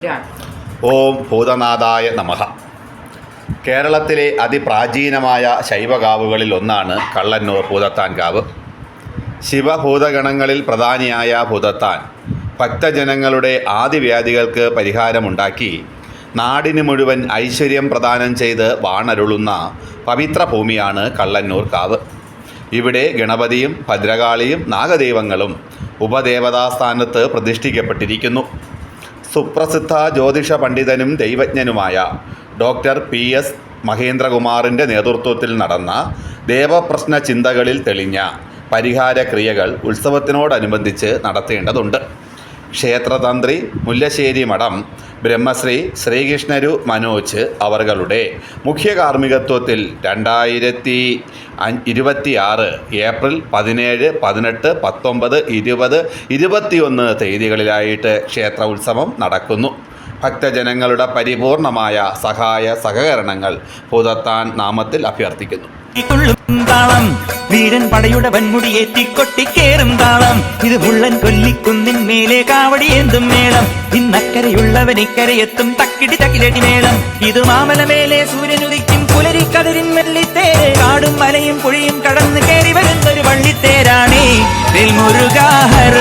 ഓം ഭൂതനാഥായ നമഃ. കേരളത്തിലെ അതിപ്രാചീനമായ ശൈവകാവുകളിൽ ഒന്നാണ് കള്ളന്നൂർ ഭൂതത്താൻകാവ്. ശിവഭൂതഗണങ്ങളിൽ പ്രധാനിയായ ഭൂതത്താൻ ഭക്തജനങ്ങളുടെ ആദിവ്യാധികൾക്ക് പരിഹാരമുണ്ടാക്കി നാടിന് മുഴുവൻ ഐശ്വര്യം പ്രദാനം ചെയ്ത് വാണരുളുന്ന പവിത്ര ഭൂമിയാണ് കള്ളന്നൂർ കാവ്. ഇവിടെ ഗണപതിയും ഭദ്രകാളിയും നാഗദൈവങ്ങളും ഉപദേവതാസ്ഥാനത്ത് പ്രതിഷ്ഠിക്കപ്പെട്ടിരിക്കുന്നു. സുപ്രസിദ്ധ ജ്യോതിഷ പണ്ഡിതനും ദൈവജ്ഞനുമായ ഡോക്ടർ PS മഹേന്ദ്രകുമാറിൻ്റെ നേതൃത്വത്തിൽ നടന്ന ദേവപ്രശ്ന ചിന്തകളിൽ തെളിഞ്ഞ പരിഹാരക്രിയകൾ ഉത്സവത്തിനോടനുബന്ധിച്ച് നടത്തേണ്ടതുണ്ട്. ക്ഷേത്രതന്ത്രി മുല്ലശ്ശേരി മഠം ബ്രഹ്മശ്രീ ശ്രീകൃഷ്ണരു മനോജ് അവர்களுടെ മുഖ്യ കാർമ്മികത്വത്തിൽ 2026 ഏപ്രിൽ 17, 18, 19, 20, 21 തീയതികളിലായിട്ട് ക്ഷേത്ര ഉത്സവം നടക്കുന്നു. ഭക്തജനങ്ങളുടെ പരിപൂർണമായ സഹായ സഹകരണങ്ങൾ ഭൂതത്താൻ നാമത്തിൽ അഭ്യർത്ഥിക്കുന്നു. താളം വീരൻ പടയുടെ വൻമുടിയേറ്റിക്കൊട്ടിക്കേറും താളം ഇത് മുള്ളൻ കൊല്ലിക്കുന്നിൻ മേലെ കാവടിയേന്തും മേളം ഇന്നക്കരയുള്ളവൻ ഇക്കരയെത്തും തക്കിടി തകിലടി മേളം ഇത് മാമലമേലെ സൂര്യനുദിക്കും പുലരിക്കതിരിൻ വെള്ളിത്തേര് കാടും മലയും പുഴയും കടന്ന് കയറി വരുന്നൊരു വള്ളിത്തേരാണേ മുരുകാഹര